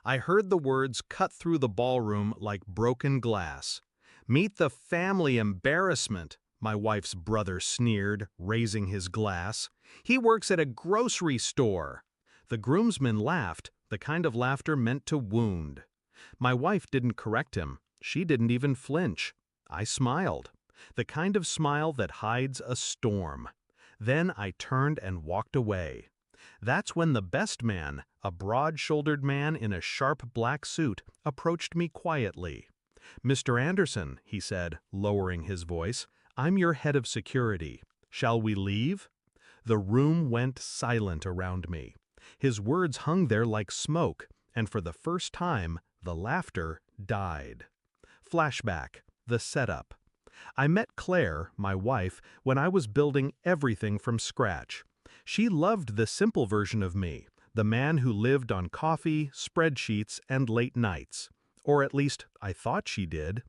I heard the words cut through the ballroom like broken glass. "Meet the family embarrassment," my wife's brother sneered, raising his glass. "He works at a grocery store." The groomsmen laughed, the kind of laughter meant to wound. My wife didn't correct him. She didn't even flinch. I smiled, the kind of smile that hides a storm. Then I turned and walked away. That's when the best man, a broad-shouldered man in a sharp black suit, approached me quietly. "Mr. Anderson," he said, lowering his voice, "I'm your head of security. Shall we leave?" The room went silent around me. His words hung there like smoke, and for the first time, the laughter died. Flashback, the setup. I met Claire, my wife, when I was building everything from scratch. She loved the simple version of me, the man who lived on coffee, spreadsheets, and late nights. Or at least, I thought she did.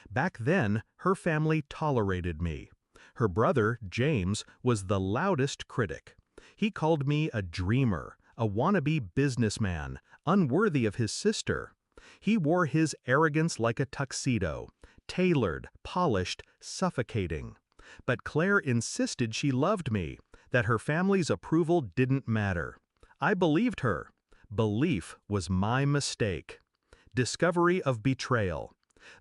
Back then, her family tolerated me. Her brother, James, was the loudest critic. He called me a dreamer, a wannabe businessman, unworthy of his sister. He wore his arrogance like a tuxedo, tailored, polished, suffocating. But Claire insisted she loved me, that her family's approval didn't matter. I believed her. Belief was my mistake. Discovery of betrayal.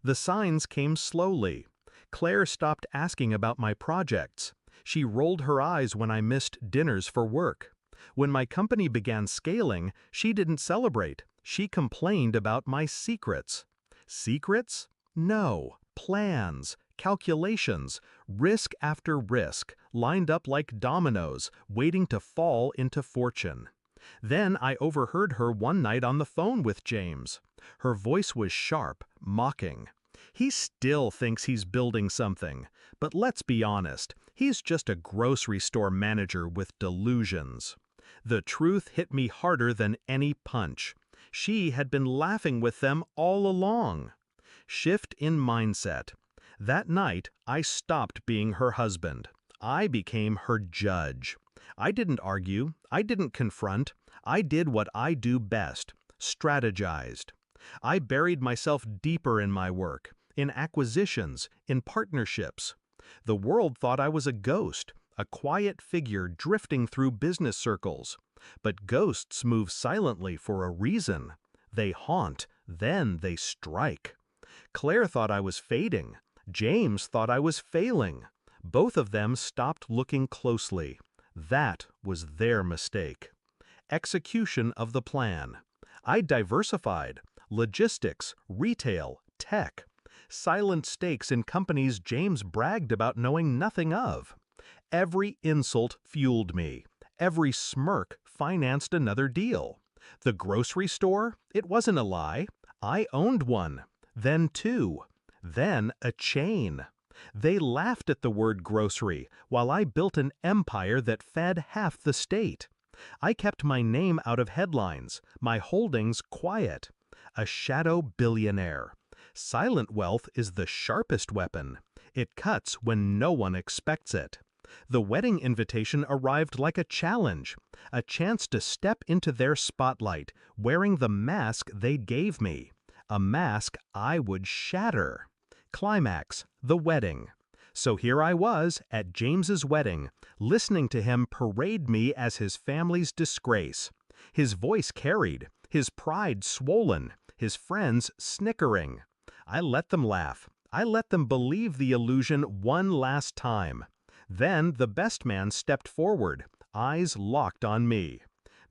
The signs came slowly. Claire stopped asking about my projects. She rolled her eyes when I missed dinners for work. When my company began scaling, she didn't celebrate. She complained about my secrets. Secrets? No. Plans, calculations, risk after risk, lined up like dominoes, waiting to fall into fortune. Then I overheard her one night on the phone with James. Her voice was sharp, mocking. "He still thinks he's building something, but let's be honest, he's just a grocery store manager with delusions." The truth hit me harder than any punch. She had been laughing with them all along. Shift in mindset. That night, I stopped being her husband. I became her judge. I didn't argue. I didn't confront. I did what I do best: strategized. I buried myself deeper in my work, in acquisitions, in partnerships. The world thought I was a ghost, a quiet figure drifting through business circles. But ghosts move silently for a reason. They haunt, then they strike. Claire thought I was fading. James thought I was failing. Both of them stopped looking closely. That was their mistake. Execution of the plan. I diversified. Logistics, retail, tech. Silent stakes in companies James bragged about knowing nothing of. Every insult fueled me. Every smirk financed another deal. The grocery store? It wasn't a lie. I owned one. Then two. Then a chain. They laughed at the word grocery, while I built an empire that fed half the state. I kept my name out of headlines, my holdings quiet. A shadow billionaire. Silent wealth is the sharpest weapon. It cuts when no one expects it. The wedding invitation arrived like a challenge, a chance to step into their spotlight, wearing the mask they gave me. A mask I would shatter. Climax, the wedding. So here I was at James's wedding, listening to him parade me as his family's disgrace. His voice carried, his pride swollen, his friends snickering. I let them laugh. I let them believe the illusion one last time. Then the best man stepped forward, eyes locked on me.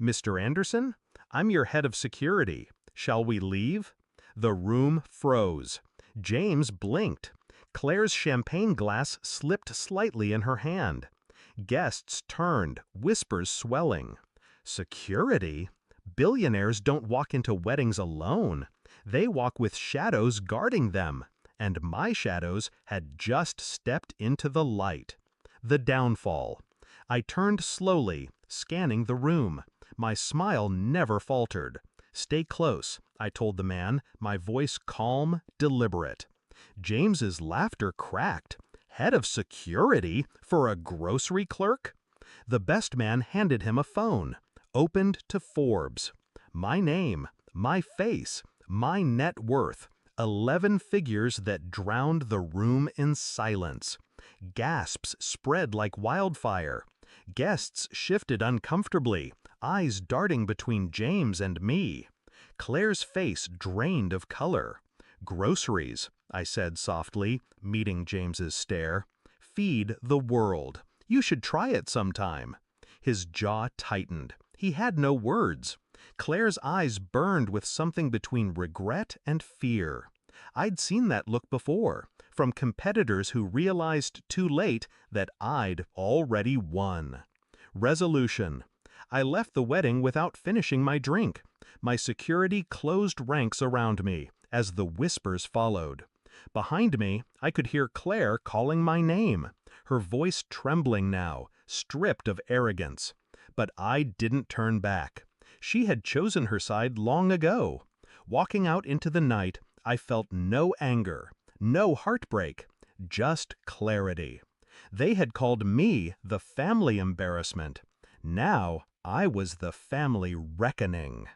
"Mr. Anderson, I'm your head of security. Shall we leave?" The room froze. James blinked. Claire's champagne glass slipped slightly in her hand. Guests turned, whispers swelling. Security? Billionaires don't walk into weddings alone. They walk with shadows guarding them. And my shadows had just stepped into the light. The downfall. I turned slowly, scanning the room. My smile never faltered. "Stay close," I told the man, my voice calm, deliberate. James's laughter cracked. Head of security for a grocery clerk? The best man handed him a phone. Opened to Forbes. My name, my face, my net worth, 11 figures that drowned the room in silence. Gasps spread like wildfire. Guests shifted uncomfortably, eyes darting between James and me. Claire's face drained of color. "Groceries," I said softly, meeting James's stare. "Feed the world. You should try it sometime." His jaw tightened. He had no words. Claire's eyes burned with something between regret and fear. I'd seen that look before, from competitors who realized too late that I'd already won. Resolution. I left the wedding without finishing my drink. My security closed ranks around me as the whispers followed. Behind me, I could hear Claire calling my name, her voice trembling now, stripped of arrogance. But I didn't turn back. She had chosen her side long ago. Walking out into the night, I felt no anger, no heartbreak, just clarity. They had called me the family embarrassment. Now I was the family reckoning.